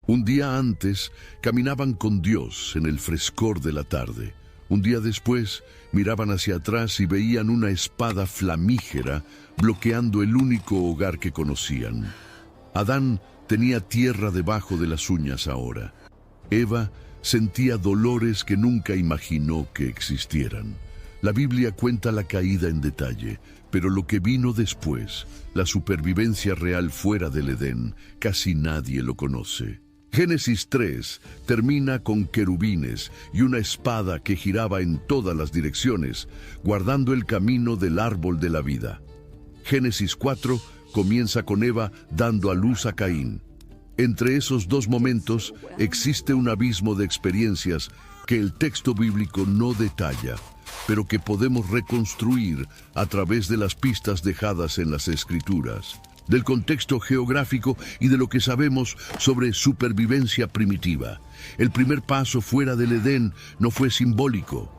Un día antes caminaban con Dios en el frescor de la tarde. Un día después miraban hacia atrás y veían una espada flamígera bloqueando el único hogar que conocían. Adán tenía tierra debajo de las uñas ahora. Eva sentía dolores que nunca imaginó que existieran. La Biblia cuenta la caída en detalle, pero lo que vino después, la supervivencia real fuera del Edén, casi nadie lo conoce. Génesis 3 termina con querubines y una espada que giraba en todas las direcciones, guardando el camino del árbol de la vida. Génesis 4 comienza con Eva dando a luz a Caín. Entre esos dos momentos existe un abismo de experiencias que el texto bíblico no detalla, pero que podemos reconstruir a través de las pistas dejadas en las Escrituras, del contexto geográfico y de lo que sabemos sobre supervivencia primitiva. El primer paso fuera del Edén no fue simbólico,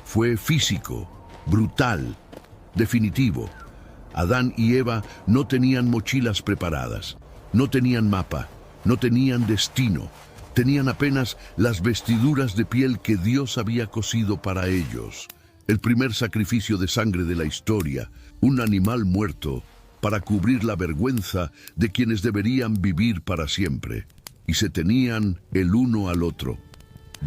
fue físico, brutal, definitivo. Adán y Eva no tenían mochilas preparadas, no tenían mapa, no tenían destino, tenían apenas las vestiduras de piel que Dios había cosido para ellos. El primer sacrificio de sangre de la historia, un animal muerto, para cubrir la vergüenza de quienes deberían vivir para siempre. Y se tenían el uno al otro.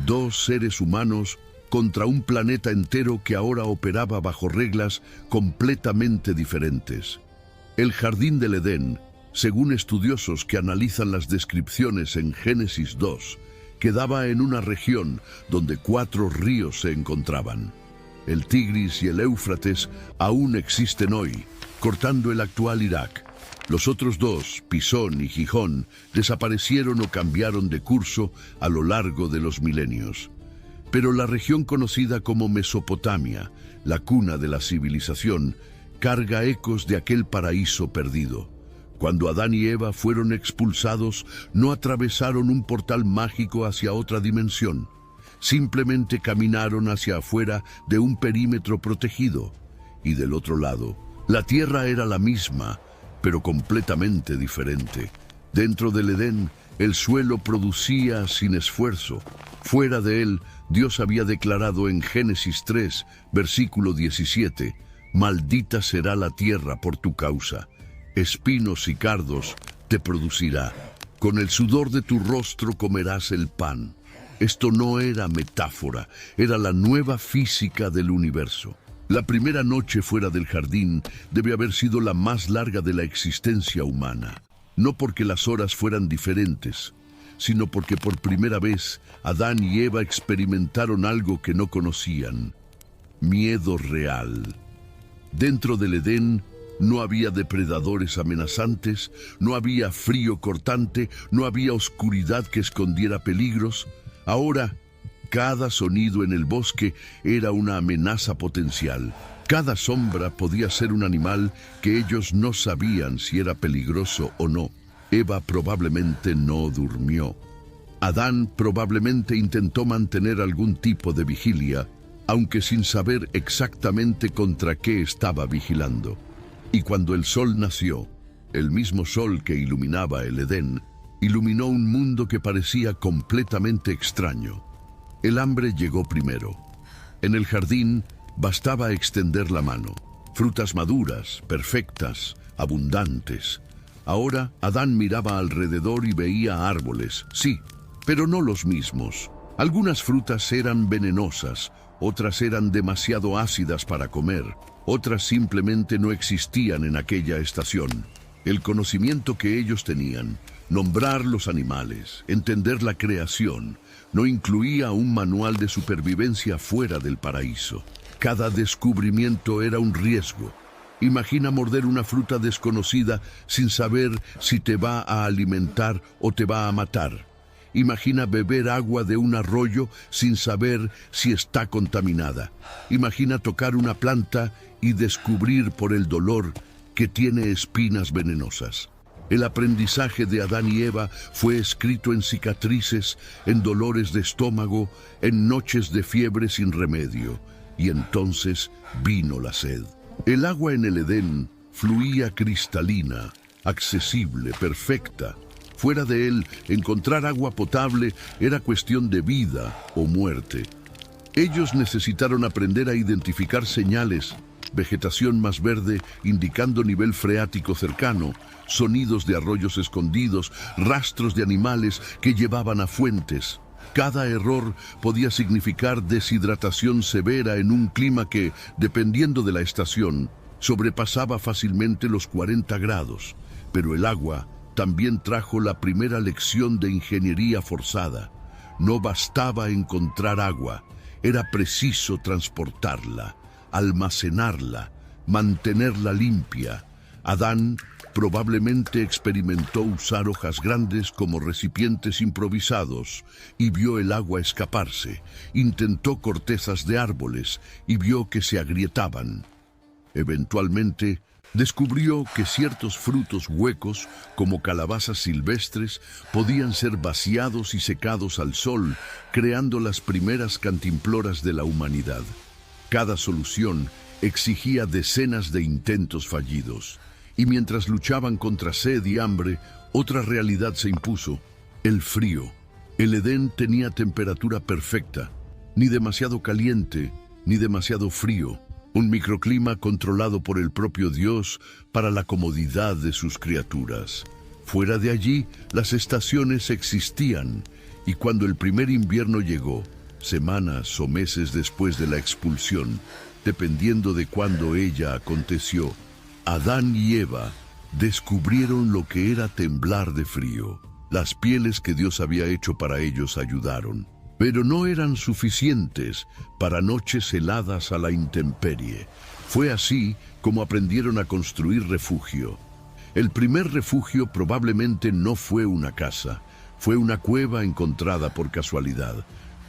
Dos seres humanos contra un planeta entero que ahora operaba bajo reglas completamente diferentes. El jardín del Edén, según estudiosos que analizan las descripciones en Génesis 2, quedaba en una región donde 4 ríos se encontraban. El Tigris y el Éufrates aún existen hoy, cortando el actual Irak. Los otros 2, Pisón y Gijón, desaparecieron o cambiaron de curso a lo largo de los milenios. Pero la región conocida como Mesopotamia, la cuna de la civilización, carga ecos de aquel paraíso perdido. Cuando Adán y Eva fueron expulsados, no atravesaron un portal mágico hacia otra dimensión. Simplemente caminaron hacia afuera de un perímetro protegido. Y del otro lado, la tierra era la misma, pero completamente diferente. Dentro del Edén, el suelo producía sin esfuerzo. Fuera de él, Dios había declarado en Génesis 3, versículo 17, «Maldita será la tierra por tu causa. Espinos y cardos te producirá. Con el sudor de tu rostro comerás el pan». Esto no era metáfora, era la nueva física del universo. La primera noche fuera del jardín debe haber sido la más larga de la existencia humana. No porque las horas fueran diferentes, sino porque por primera vez Adán y Eva experimentaron algo que no conocían: miedo real. Dentro del Edén no había depredadores amenazantes, no había frío cortante, no había oscuridad que escondiera peligros. Ahora, cada sonido en el bosque era una amenaza potencial. Cada sombra podía ser un animal que ellos no sabían si era peligroso o no. Eva probablemente no durmió. Adán probablemente intentó mantener algún tipo de vigilia, aunque sin saber exactamente contra qué estaba vigilando. Y cuando el sol nació, el mismo sol que iluminaba el Edén, iluminó un mundo que parecía completamente extraño. El hambre llegó primero. En el jardín bastaba extender la mano. Frutas maduras, perfectas, abundantes. Ahora Adán miraba alrededor y veía árboles, sí, pero no los mismos. Algunas frutas eran venenosas, otras eran demasiado ácidas para comer, otras simplemente no existían en aquella estación. El conocimiento que ellos tenían, nombrar los animales, entender la creación, no incluía un manual de supervivencia fuera del paraíso. Cada descubrimiento era un riesgo. Imagina morder una fruta desconocida sin saber si te va a alimentar o te va a matar. Imagina beber agua de un arroyo sin saber si está contaminada. Imagina tocar una planta y descubrir por el dolor que tiene espinas venenosas. El aprendizaje de Adán y Eva fue escrito en cicatrices, en dolores de estómago, en noches de fiebre sin remedio. Y entonces vino la sed. El agua en el Edén fluía cristalina, accesible, perfecta. Fuera de él, encontrar agua potable era cuestión de vida o muerte. Ellos necesitaron aprender a identificar señales, vegetación más verde indicando nivel freático cercano, sonidos de arroyos escondidos, rastros de animales que llevaban a fuentes. Cada error podía significar deshidratación severa en un clima que, dependiendo de la estación, sobrepasaba fácilmente los 40 grados. Pero el agua también trajo la primera lección de ingeniería forzada. No bastaba encontrar agua, era preciso transportarla, almacenarla, mantenerla limpia. Adán probablemente experimentó usar hojas grandes como recipientes improvisados y vio el agua escaparse. Intentó cortezas de árboles y vio que se agrietaban. Eventualmente, descubrió que ciertos frutos huecos, como calabazas silvestres, podían ser vaciados y secados al sol, creando las primeras cantimploras de la humanidad. Cada solución exigía decenas de intentos fallidos. Y mientras luchaban contra sed y hambre, otra realidad se impuso: el frío. El Edén tenía temperatura perfecta, ni demasiado caliente, ni demasiado frío. Un microclima controlado por el propio Dios para la comodidad de sus criaturas. Fuera de allí, las estaciones existían, y cuando el primer invierno llegó, semanas o meses después de la expulsión, dependiendo de cuándo ella aconteció, Adán y Eva descubrieron lo que era temblar de frío. Las pieles que Dios había hecho para ellos ayudaron, pero no eran suficientes para noches heladas a la intemperie. Fue así como aprendieron a construir refugio. El primer refugio probablemente no fue una casa, fue una cueva encontrada por casualidad,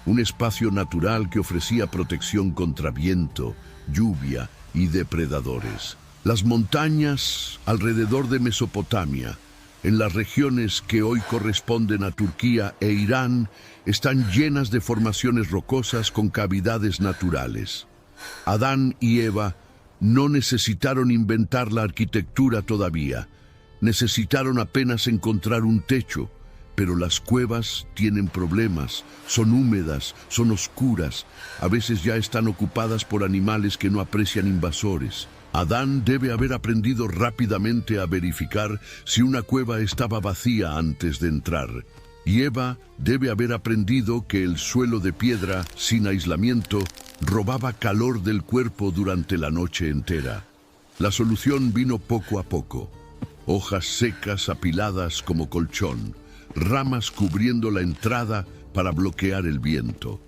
un espacio natural que ofrecía protección contra viento, lluvia y depredadores. Las montañas alrededor de Mesopotamia, en las regiones que hoy corresponden a Turquía e Irán, están llenas de formaciones rocosas con cavidades naturales. Adán y Eva no necesitaron inventar la arquitectura todavía, necesitaron apenas encontrar un techo, pero las cuevas tienen problemas, son húmedas, son oscuras, a veces ya están ocupadas por animales que no aprecian invasores. Adán debe haber aprendido rápidamente a verificar si una cueva estaba vacía antes de entrar. Y Eva debe haber aprendido que el suelo de piedra, sin aislamiento, robaba calor del cuerpo durante la noche entera. La solución vino poco a poco. Hojas secas apiladas como colchón, ramas cubriendo la entrada para bloquear el viento,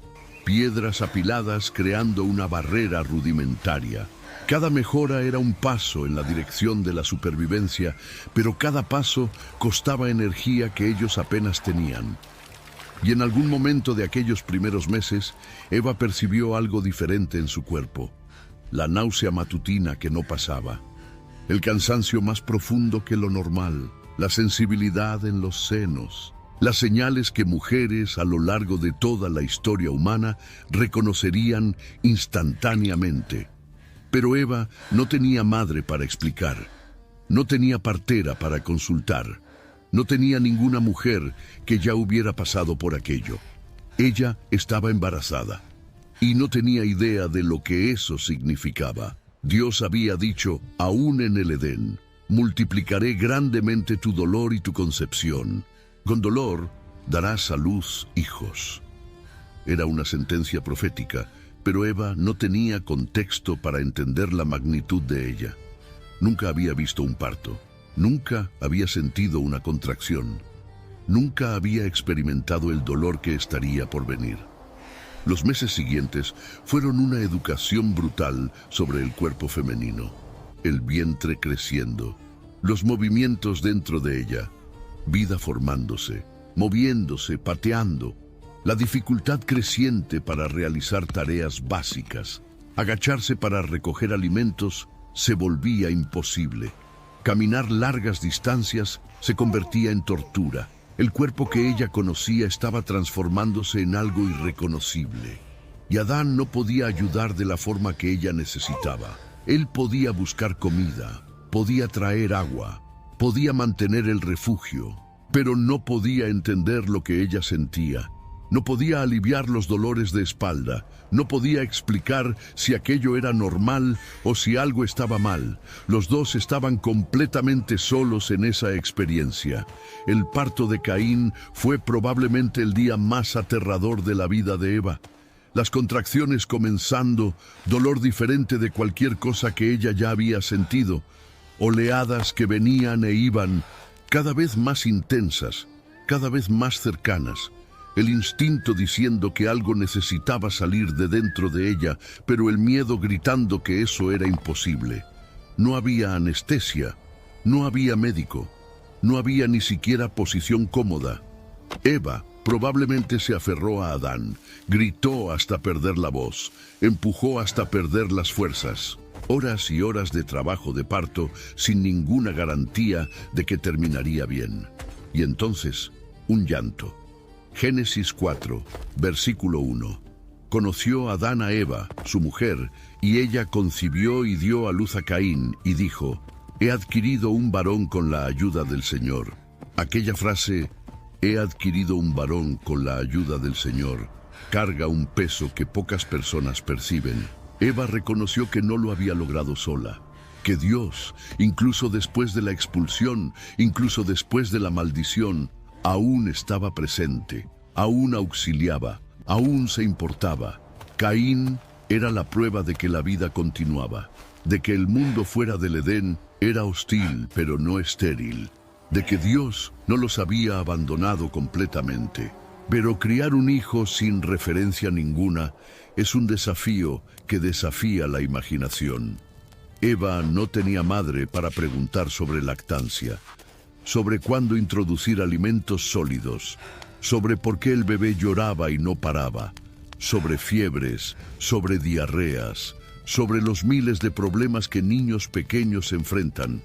piedras apiladas creando una barrera rudimentaria. Cada mejora era un paso en la dirección de la supervivencia, pero cada paso costaba energía que ellos apenas tenían. Y en algún momento de aquellos primeros meses, Eva percibió algo diferente en su cuerpo: la náusea matutina que no pasaba, el cansancio más profundo que lo normal, la sensibilidad en los senos, las señales que mujeres a lo largo de toda la historia humana reconocerían instantáneamente. Pero Eva no tenía madre para explicar, no tenía partera para consultar, no tenía ninguna mujer que ya hubiera pasado por aquello. Ella estaba embarazada y no tenía idea de lo que eso significaba. Dios había dicho, aún en el Edén: multiplicaré grandemente tu dolor y tu concepción. Con dolor darás a luz hijos. Era una sentencia profética, pero Eva no tenía contexto para entender la magnitud de ella. Nunca había visto un parto, nunca había sentido una contracción, nunca había experimentado el dolor que estaría por venir. Los meses siguientes fueron una educación brutal sobre el cuerpo femenino, el vientre creciendo, los movimientos dentro de ella, vida formándose, moviéndose, pateando, la dificultad creciente para realizar tareas básicas. Agacharse para recoger alimentos se volvía imposible. Caminar largas distancias se convertía en tortura. El cuerpo que ella conocía estaba transformándose en algo irreconocible. Y Adán no podía ayudar de la forma que ella necesitaba. Él podía buscar comida, podía traer agua, podía mantener el refugio, pero no podía entender lo que ella sentía. No podía aliviar los dolores de espalda, no podía explicar si aquello era normal o si algo estaba mal. Los dos estaban completamente solos en esa experiencia. El parto de Caín fue probablemente el día más aterrador de la vida de Eva. Las contracciones comenzando, dolor diferente de cualquier cosa que ella ya había sentido, oleadas que venían e iban, cada vez más intensas, cada vez más cercanas. El instinto diciendo que algo necesitaba salir de dentro de ella, pero el miedo gritando que eso era imposible. No había anestesia, no había médico, no había ni siquiera posición cómoda. Eva probablemente se aferró a Adán, gritó hasta perder la voz, empujó hasta perder las fuerzas. Horas y horas de trabajo de parto sin ninguna garantía de que terminaría bien. Y entonces, un llanto. Génesis 4, versículo 1. Conoció Adán a Eva, su mujer, y ella concibió y dio a luz a Caín, y dijo: he adquirido un varón con la ayuda del Señor. Aquella frase, he adquirido un varón con la ayuda del Señor, carga un peso que pocas personas perciben. Eva reconoció que no lo había logrado sola, que Dios, incluso después de la expulsión, incluso después de la maldición, aún estaba presente, aún auxiliaba, aún se importaba. Caín era la prueba de que la vida continuaba, de que el mundo fuera del Edén era hostil pero no estéril, de que Dios no los había abandonado completamente. Pero criar un hijo sin referencia ninguna es un desafío que desafía la imaginación. Eva no tenía madre para preguntar sobre lactancia, sobre cuándo introducir alimentos sólidos, sobre por qué el bebé lloraba y no paraba, sobre fiebres, sobre diarreas, sobre los miles de problemas que niños pequeños enfrentan.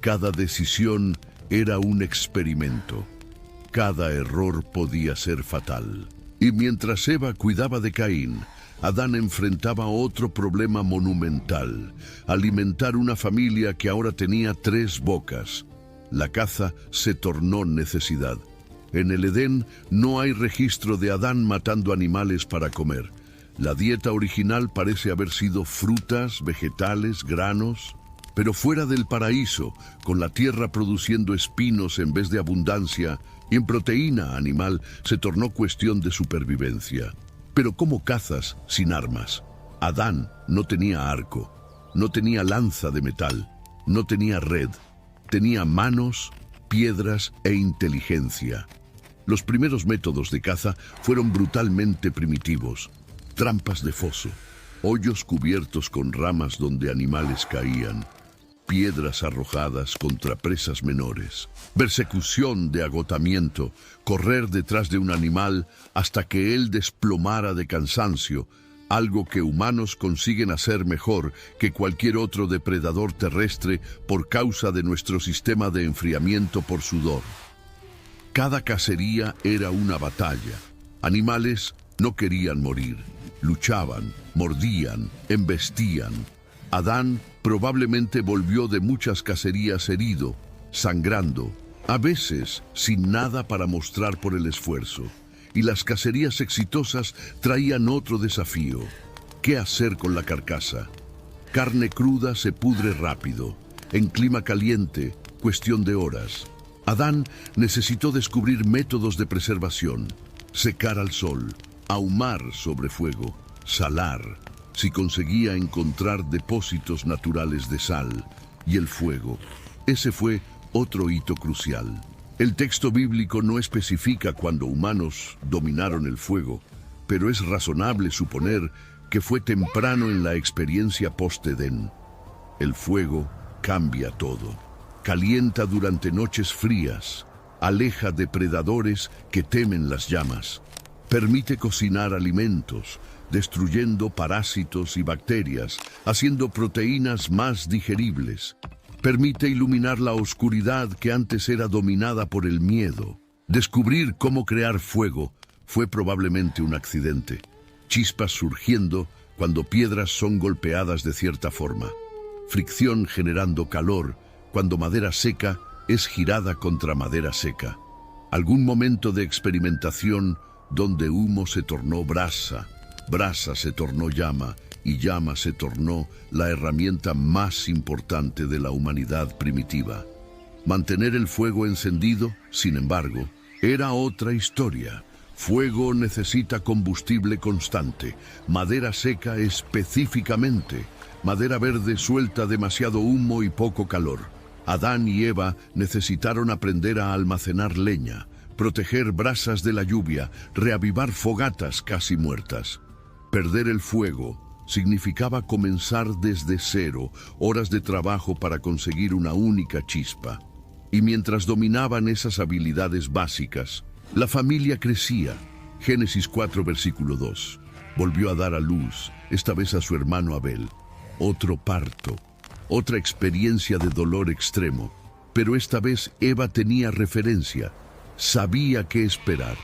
Cada decisión era un experimento. Cada error podía ser fatal. Y mientras Eva cuidaba de Caín, Adán enfrentaba otro problema monumental: alimentar una familia que ahora tenía 3 bocas. La caza se tornó necesidad. En el Edén no hay registro de Adán matando animales para comer. La dieta original parece haber sido frutas, vegetales, granos. Pero fuera del paraíso, con la tierra produciendo espinos en vez de abundancia, y en proteína animal, se tornó cuestión de supervivencia. Pero ¿cómo cazas sin armas? Adán no tenía arco, no tenía lanza de metal, no tenía red. Tenía manos, piedras e inteligencia. Los primeros métodos de caza fueron brutalmente primitivos: trampas de foso, hoyos cubiertos con ramas donde animales caían, piedras arrojadas contra presas menores, persecución de agotamiento, correr detrás de un animal hasta que él desplomara de cansancio, algo que humanos consiguen hacer mejor que cualquier otro depredador terrestre por causa de nuestro sistema de enfriamiento por sudor. Cada cacería era una batalla. Animales no querían morir, luchaban, mordían, embestían. Adán probablemente volvió de muchas cacerías herido, sangrando, a veces sin nada para mostrar por el esfuerzo. Y las cacerías exitosas traían otro desafío: ¿qué hacer con la carcasa? Carne cruda se pudre rápido. En clima caliente, cuestión de horas. Adán necesitó descubrir métodos de preservación: secar al sol, ahumar sobre fuego, salar, si conseguía encontrar depósitos naturales de sal, y el fuego. Ese fue otro hito crucial. El texto bíblico no especifica cuándo humanos dominaron el fuego, pero es razonable suponer que fue temprano en la experiencia post-Edén. El fuego cambia todo. Calienta durante noches frías, aleja depredadores que temen las llamas, permite cocinar alimentos, destruyendo parásitos y bacterias, haciendo proteínas más digeribles. Permite iluminar la oscuridad que antes era dominada por el miedo. Descubrir cómo crear fuego fue probablemente un accidente. Chispas surgiendo cuando piedras son golpeadas de cierta forma. Fricción generando calor cuando madera seca es girada contra madera seca. Algún momento de experimentación donde humo se tornó brasa, brasa se tornó llama y llama se tornó la herramienta más importante de la humanidad primitiva. Mantener el fuego encendido, sin embargo, era otra historia. Fuego necesita combustible constante, madera seca específicamente, madera verde suelta demasiado humo y poco calor. Adán y Eva necesitaron aprender a almacenar leña, proteger brasas de la lluvia, reavivar fogatas casi muertas. Perder el fuego significaba comenzar desde cero, horas de trabajo para conseguir una única chispa. Y mientras dominaban esas habilidades básicas, la familia crecía. Génesis 4, versículo 2. Volvió a dar a luz, esta vez a su hermano Abel. Otro parto, otra experiencia de dolor extremo. Pero esta vez Eva tenía referencia. Sabía qué esperar.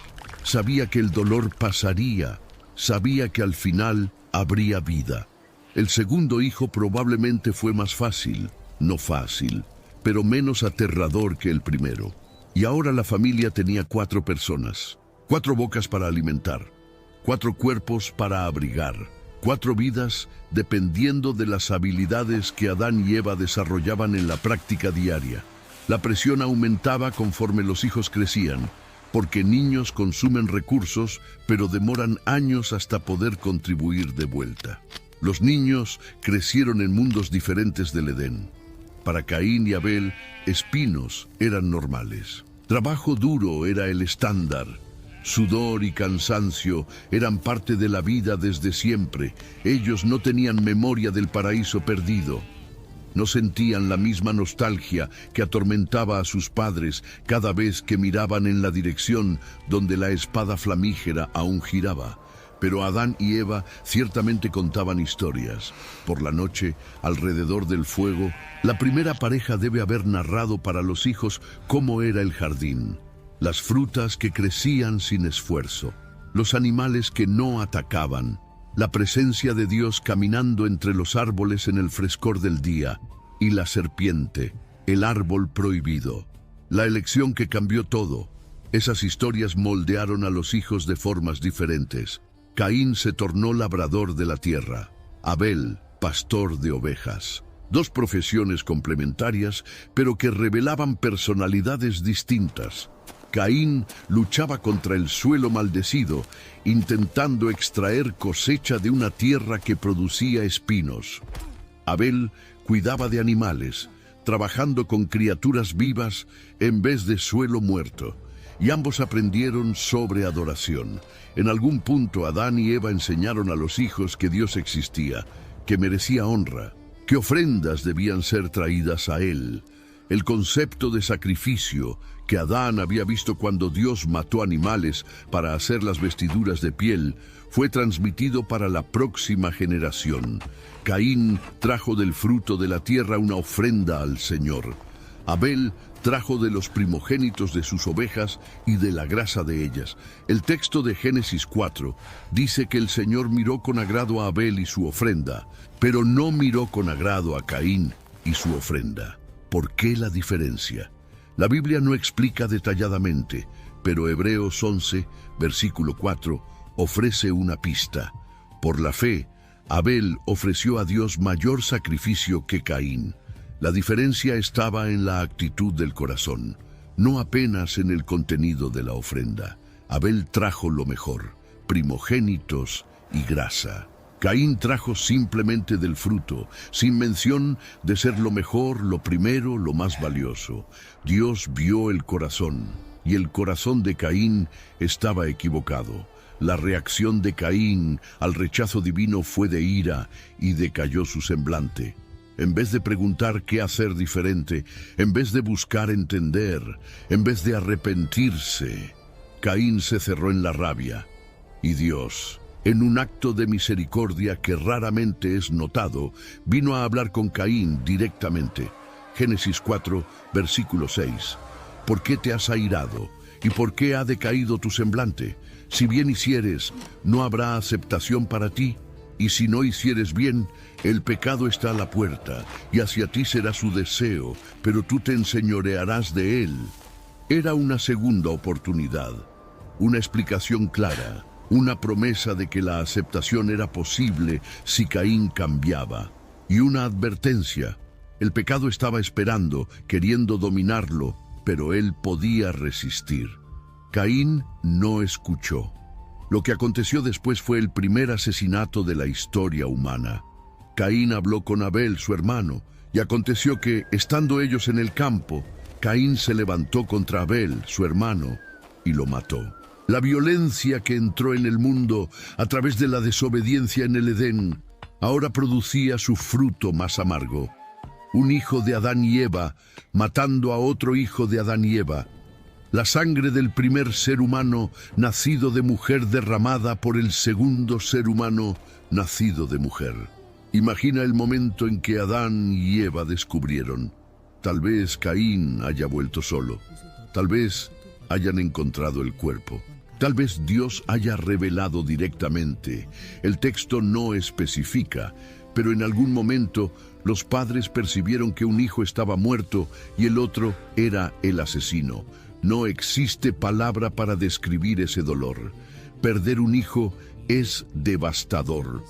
Sabía que el dolor pasaría. Sabía que al final habría vida. El segundo hijo probablemente fue más fácil, no fácil, pero menos aterrador que el primero. Y ahora la familia tenía 4 personas, 4 bocas para alimentar, 4 cuerpos para abrigar, 4 vidas dependiendo de las habilidades que Adán y Eva desarrollaban en la práctica diaria. La presión aumentaba conforme los hijos crecían, porque niños consumen recursos, pero demoran años hasta poder contribuir de vuelta. Los niños crecieron en mundos diferentes del Edén. Para Caín y Abel, espinos eran normales. Trabajo duro era el estándar. Sudor y cansancio eran parte de la vida desde siempre. Ellos no tenían memoria del paraíso perdido. No sentían la misma nostalgia que atormentaba a sus padres cada vez que miraban en la dirección donde la espada flamígera aún giraba. Pero Adán y Eva ciertamente contaban historias. Por la noche, alrededor del fuego, la primera pareja debe haber narrado para los hijos cómo era el jardín, las frutas que crecían sin esfuerzo, los animales que no atacaban, la presencia de Dios caminando entre los árboles en el frescor del día, y la serpiente, el árbol prohibido. La elección que cambió todo. Esas historias moldearon a los hijos de formas diferentes. Caín se tornó labrador de la tierra, Abel, pastor de ovejas. 2 profesiones complementarias, pero que revelaban personalidades distintas. Caín luchaba contra el suelo maldecido, intentando extraer cosecha de una tierra que producía espinos. Abel cuidaba de animales, trabajando con criaturas vivas en vez de suelo muerto. Y ambos aprendieron sobre adoración. En algún punto Adán y Eva enseñaron a los hijos que Dios existía, que merecía honra, que ofrendas debían ser traídas a Él. El concepto de sacrificio que Adán había visto cuando Dios mató animales para hacer las vestiduras de piel fue transmitido para la próxima generación. Caín trajo del fruto de la tierra una ofrenda al Señor. Abel trajo de los primogénitos de sus ovejas y de la grasa de ellas. El texto de Génesis 4 dice que el Señor miró con agrado a Abel y su ofrenda, pero no miró con agrado a Caín y su ofrenda. ¿Por qué la diferencia? La Biblia no explica detalladamente, pero Hebreos 11, versículo 4, ofrece una pista. Por la fe, Abel ofreció a Dios mayor sacrificio que Caín. La diferencia estaba en la actitud del corazón, no apenas en el contenido de la ofrenda. Abel trajo lo mejor, primogénitos y grasa. Caín trajo simplemente del fruto, sin mención de ser lo mejor, lo primero, lo más valioso. Dios vio el corazón, y el corazón de Caín estaba equivocado. La reacción de Caín al rechazo divino fue de ira y decayó su semblante. En vez de preguntar qué hacer diferente, en vez de buscar entender, en vez de arrepentirse, Caín se cerró en la rabia. Y Dios, en un acto de misericordia que raramente es notado, vino a hablar con Caín directamente. Génesis 4, versículo 6. ¿Por qué te has airado? ¿Y por qué ha decaído tu semblante? Si bien hicieres, ¿no habrá aceptación para ti? Y si no hicieres bien, el pecado está a la puerta, y hacia ti será su deseo, pero tú te enseñorearás de él. Era una segunda oportunidad, una explicación clara, una promesa de que la aceptación era posible si Caín cambiaba, y una advertencia. El pecado estaba esperando, queriendo dominarlo, pero él podía resistir. Caín no escuchó. Lo que aconteció después fue el primer asesinato de la historia humana. Caín habló con Abel, su hermano, y aconteció que, estando ellos en el campo, Caín se levantó contra Abel, su hermano, y lo mató. La violencia que entró en el mundo a través de la desobediencia en el Edén, ahora producía su fruto más amargo. Un hijo de Adán y Eva matando a otro hijo de Adán y Eva. La sangre del primer ser humano nacido de mujer derramada por el segundo ser humano nacido de mujer. Imagina el momento en que Adán y Eva descubrieron. Tal vez Caín haya vuelto solo. Tal vez hayan encontrado el cuerpo. Tal vez Dios haya revelado directamente. El texto no especifica, pero en algún momento los padres percibieron que un hijo estaba muerto y el otro era el asesino. No existe palabra para describir ese dolor. Perder un hijo es devastador.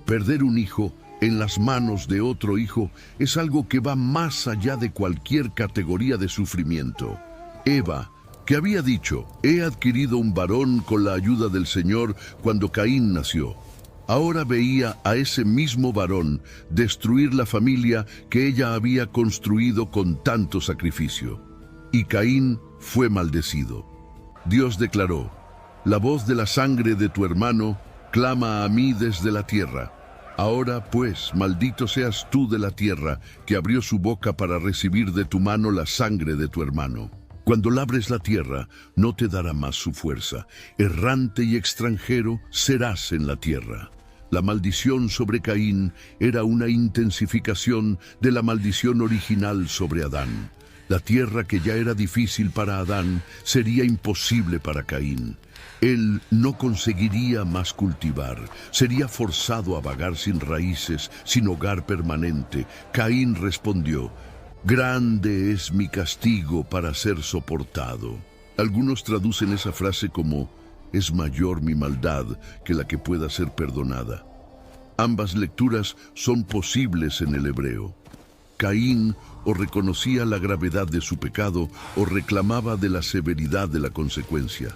Perder un hijo en las manos de otro hijo es algo que va más allá de cualquier categoría de sufrimiento. Eva, que había dicho, he adquirido un varón con la ayuda del Señor cuando Caín nació, ahora veía a ese mismo varón destruir la familia que ella había construido con tanto sacrificio. Y Caín fue maldecido. Dios declaró, la voz de la sangre de tu hermano clama a mí desde la tierra. Ahora pues, maldito seas tú de la tierra, que abrió su boca para recibir de tu mano la sangre de tu hermano. Cuando labres la tierra, no te dará más su fuerza. Errante y extranjero serás en la tierra. La maldición sobre Caín era una intensificación de la maldición original sobre Adán. La tierra que ya era difícil para Adán sería imposible para Caín. Él no conseguiría más cultivar, sería forzado a vagar sin raíces, sin hogar permanente. Caín respondió, grande es mi castigo para ser soportado. Algunos traducen esa frase como, es mayor mi maldad que la que pueda ser perdonada. Ambas lecturas son posibles en el hebreo. Caín o reconocía la gravedad de su pecado o reclamaba de la severidad de la consecuencia.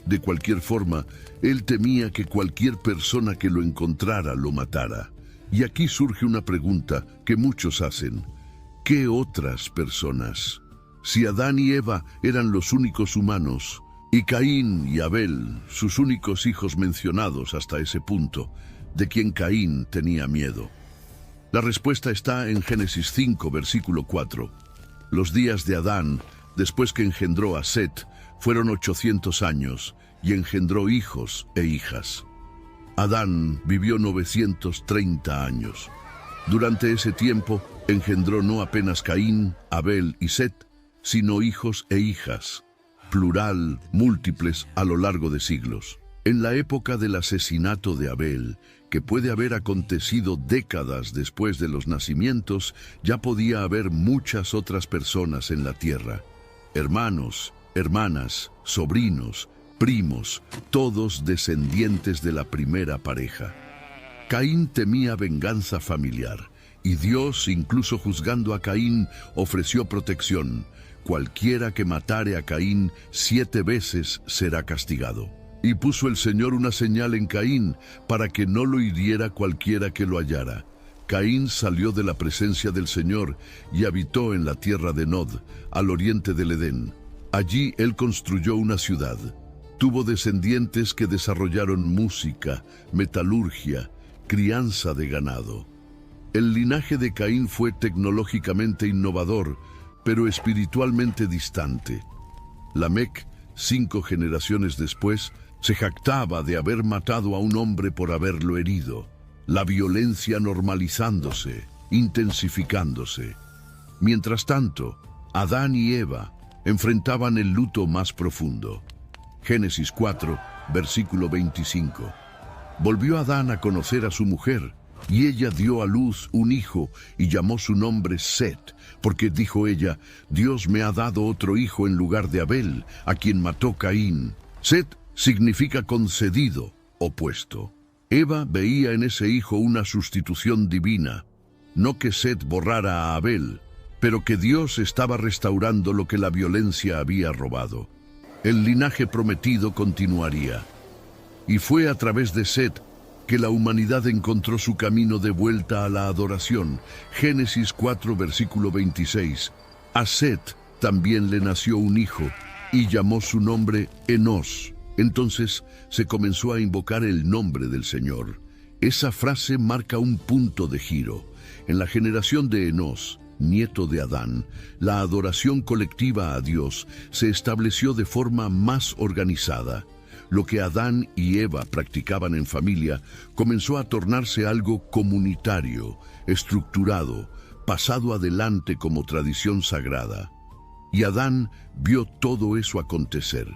De cualquier forma, él temía que cualquier persona que lo encontrara lo matara. Y aquí surge una pregunta que muchos hacen. ¿Qué otras personas? Si Adán y Eva eran los únicos humanos, y Caín y Abel, sus únicos hijos mencionados hasta ese punto, de quien Caín tenía miedo. La respuesta está en Génesis 5, versículo 4. Los días de Adán, después que engendró a Set, fueron 800 años, y engendró hijos e hijas. Adán vivió 930 años. Durante ese tiempo, engendró no apenas Caín, Abel y Set, sino hijos e hijas, plural, múltiples a lo largo de siglos. En la época del asesinato de Abel, que puede haber acontecido décadas después de los nacimientos, ya podía haber muchas otras personas en la tierra. Hermanos, hermanas, sobrinos, primos, todos descendientes de la primera pareja. Caín temía venganza familiar, y Dios, incluso juzgando a Caín, ofreció protección. Cualquiera que matare a Caín 7 veces será castigado. Y puso el Señor una señal en Caín, para que no lo hiriera cualquiera que lo hallara. Caín salió de la presencia del Señor y habitó en la tierra de Nod, al oriente del Edén. Allí él construyó una ciudad. Tuvo descendientes que desarrollaron música, metalurgia, crianza de ganado. El linaje de Caín fue tecnológicamente innovador, pero espiritualmente distante. Lamec, 5 generaciones después, se jactaba de haber matado a un hombre por haberlo herido, la violencia normalizándose, intensificándose. Mientras tanto, Adán y Eva enfrentaban el luto más profundo. Génesis 4, versículo 25. Volvió Adán a conocer a su mujer, Y ella dio a luz un hijo y llamó su nombre Set, porque dijo ella: Dios me ha dado otro hijo en lugar de Abel, a quien mató Caín. Set significa concedido, opuesto. Eva veía en ese hijo una sustitución divina. No que Set borrara a Abel, pero que Dios estaba restaurando lo que la violencia había robado. El linaje prometido continuaría. Y fue a través de Set que la humanidad encontró su camino de vuelta a la adoración. Génesis 4, versículo 26. A Set también le nació un hijo, y llamó su nombre Enos. Entonces se comenzó a invocar el nombre del Señor. Esa frase marca un punto de giro. En la generación de Enos, nieto de Adán, la adoración colectiva a Dios se estableció de forma más organizada. Lo que Adán y Eva practicaban en familia comenzó a tornarse algo comunitario, estructurado, pasado adelante como tradición sagrada. Y Adán vio todo eso acontecer.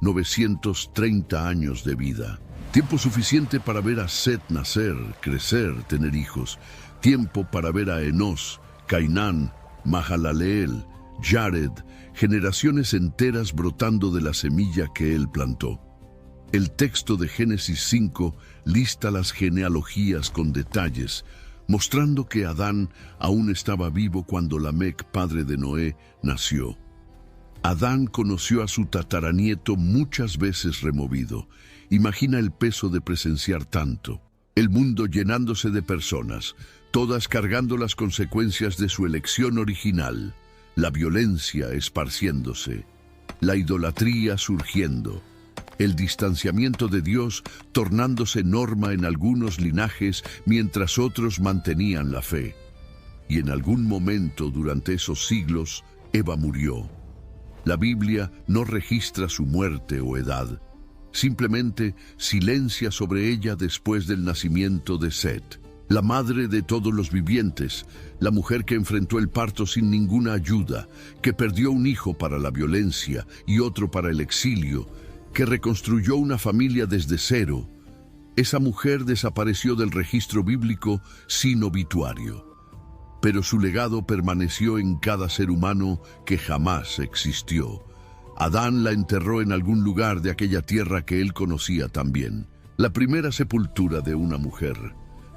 930 años de vida. Tiempo suficiente para ver a Set nacer, crecer, tener hijos. Tiempo para ver a Enos, Cainán, Mahalaleel, Jared, generaciones enteras brotando de la semilla que él plantó. El texto de Génesis 5 lista las genealogías con detalles, mostrando que Adán aún estaba vivo cuando Lamec, padre de Noé, nació. Adán conoció a su tataranieto muchas veces removido. Imagina el peso de presenciar tanto. El mundo llenándose de personas, todas cargando las consecuencias de su elección original. La violencia esparciéndose, la idolatría surgiendo, el distanciamiento de Dios tornándose norma en algunos linajes mientras otros mantenían la fe. Y en algún momento durante esos siglos, Eva murió. La Biblia no registra su muerte o edad, simplemente silencia sobre ella después del nacimiento de Set, la madre de todos los vivientes, la mujer que enfrentó el parto sin ninguna ayuda, que perdió un hijo para la violencia y otro para el exilio, que reconstruyó una familia desde cero. Esa mujer desapareció del registro bíblico sin obituario, pero su legado permaneció en cada ser humano que jamás existió. Adán la enterró en algún lugar de aquella tierra que él conocía también. La primera sepultura de una mujer,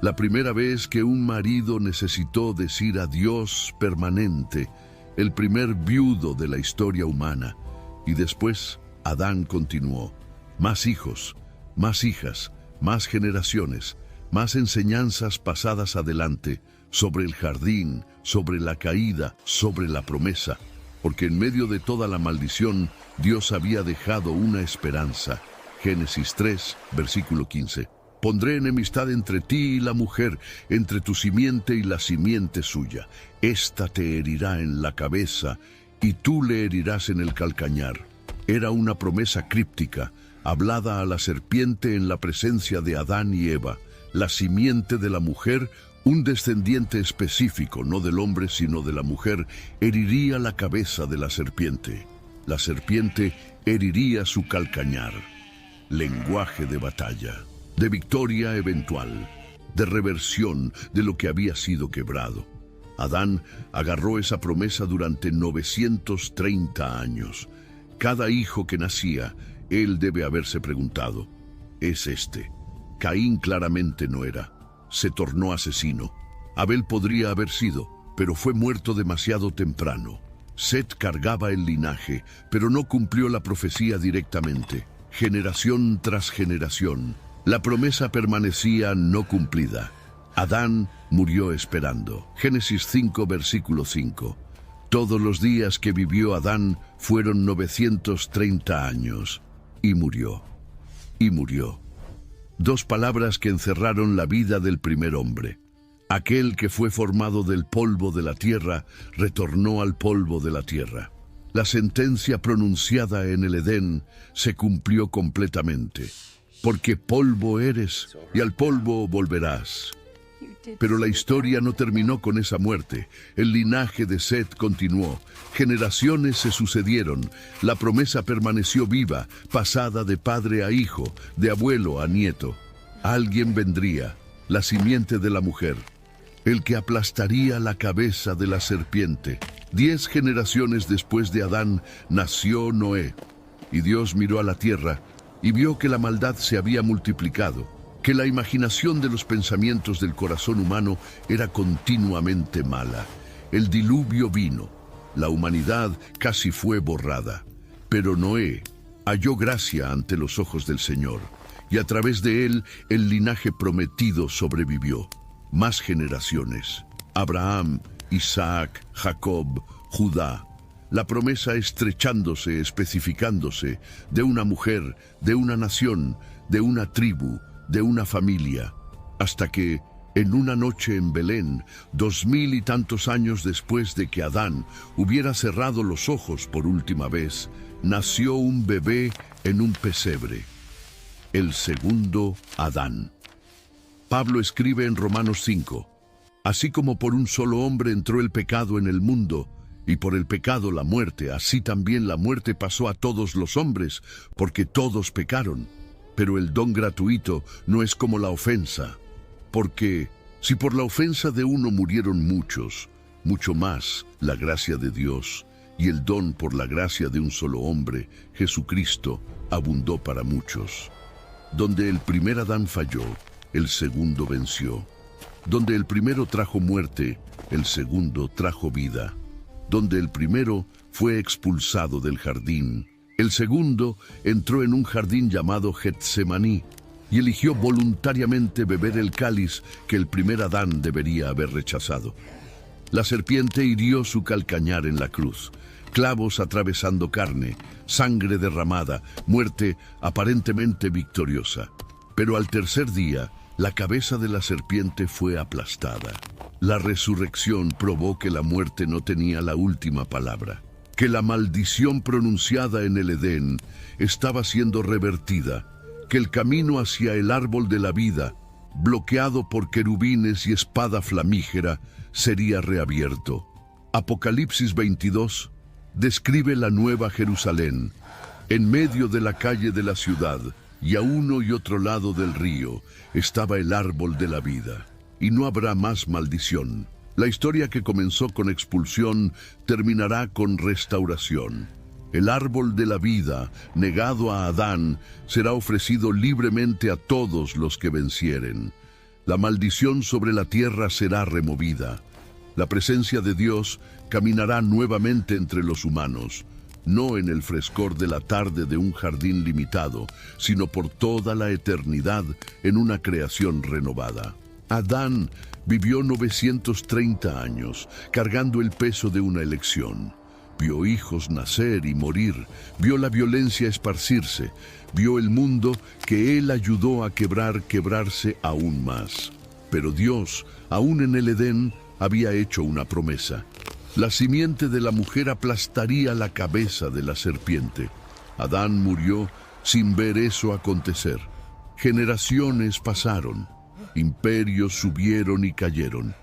la primera vez que un marido necesitó decir adiós permanente, el primer viudo de la historia humana. Y después Adán continuó. Más hijos, más hijas, más generaciones, más enseñanzas pasadas adelante, sobre el jardín, sobre la caída, sobre la promesa, porque en medio de toda la maldición, Dios había dejado una esperanza. Génesis 3, versículo 15. Pondré enemistad entre ti y la mujer, entre tu simiente y la simiente suya. Ésta te herirá en la cabeza, y tú le herirás en el calcañar. Era una promesa críptica, hablada a la serpiente en la presencia de Adán y Eva. La simiente de la mujer, un descendiente específico, no del hombre sino de la mujer, heriría la cabeza de la serpiente. La serpiente heriría su calcañar. Lenguaje de batalla, de victoria eventual, de reversión de lo que había sido quebrado. Adán agarró esa promesa durante 930 años. Cada hijo que nacía, él debe haberse preguntado: ¿es este? Caín claramente no era. Se tornó asesino. Abel podría haber sido, pero fue muerto demasiado temprano. Set cargaba el linaje, pero no cumplió la profecía directamente. Generación tras generación, la promesa permanecía no cumplida. Adán murió esperando. Génesis 5, versículo 5. Todos los días que vivió Adán fueron 930 años. Y murió. Y murió. Dos palabras que encerraron la vida del primer hombre. Aquel que fue formado del polvo de la tierra, retornó al polvo de la tierra. La sentencia pronunciada en el Edén se cumplió completamente. Porque polvo eres, y al polvo volverás. Pero la historia no terminó con esa muerte. El linaje de Set continuó. Generaciones se sucedieron. La promesa permaneció viva, pasada de padre a hijo, de abuelo a nieto. Alguien vendría. la simiente de la mujer, el que aplastaría la cabeza de la serpiente. 10 generaciones después de Adán nació Noé, y Dios miró a la tierra y vio que la maldad se había multiplicado, que la imaginación de los pensamientos del corazón humano era continuamente mala. El diluvio vino, la humanidad casi fue borrada, pero Noé halló gracia ante los ojos del Señor, y a través de él el linaje prometido sobrevivió. Más generaciones: Abraham, Isaac, Jacob, Judá. La promesa estrechándose, especificándose, de una mujer, de una nación, de una tribu, de una familia, hasta que, en una noche en Belén, 2000 y tantos años después de que Adán hubiera cerrado los ojos por última vez, nació un bebé en un pesebre, el segundo Adán. Pablo escribe en Romanos 5, así como por un solo hombre entró el pecado en el mundo, y por el pecado la muerte, así también la muerte pasó a todos los hombres, porque todos pecaron. Pero el don gratuito no es como la ofensa, porque si por la ofensa de uno murieron muchos, mucho más la gracia de Dios y el don por la gracia de un solo hombre, Jesucristo, abundó para muchos. Donde el primer Adán falló, el segundo venció. Donde el primero trajo muerte, el segundo trajo vida. Donde el primero fue expulsado del jardín, el segundo entró en un jardín llamado Getsemaní y eligió voluntariamente beber el cáliz que el primer Adán debería haber rechazado. La serpiente hirió su calcañar en la cruz, clavos atravesando carne, sangre derramada, muerte aparentemente victoriosa. Pero al tercer día, la cabeza de la serpiente fue aplastada. La resurrección probó que la muerte no tenía la última palabra, que la maldición pronunciada en el Edén estaba siendo revertida, que el camino hacia el árbol de la vida, bloqueado por querubines y espada flamígera, sería reabierto. Apocalipsis 22 describe la nueva Jerusalén, en medio de la calle de la ciudad, y a uno y otro lado del río estaba el árbol de la vida. Y no habrá más maldición. La historia que comenzó con expulsión terminará con restauración. El árbol de la vida, negado a Adán, será ofrecido libremente a todos los que vencieren. La maldición sobre la tierra será removida. La presencia de Dios caminará nuevamente entre los humanos, no en el frescor de la tarde de un jardín limitado, sino por toda la eternidad en una creación renovada. Adán vivió 930 años, cargando el peso de una elección. Vio hijos nacer y morir, vio la violencia esparcirse, vio el mundo que él ayudó a quebrarse aún más. Pero Dios, aún en el Edén, había hecho una promesa. La simiente de la mujer aplastaría la cabeza de la serpiente. Adán murió sin ver eso acontecer. Generaciones pasaron. Imperios subieron y cayeron,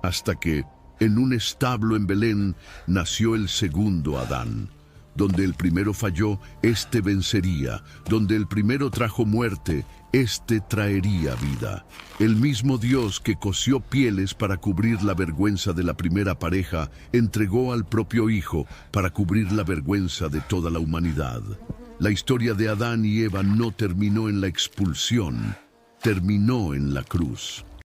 hasta que, en un establo en Belén, nació el segundo Adán. Donde el primero falló, éste vencería. Donde el primero trajo muerte, éste traería vida. El mismo Dios que cosió pieles para cubrir la vergüenza de la primera pareja, entregó al propio Hijo para cubrir la vergüenza de toda la humanidad. La historia de Adán y Eva no terminó en la expulsión, terminó en la cruz.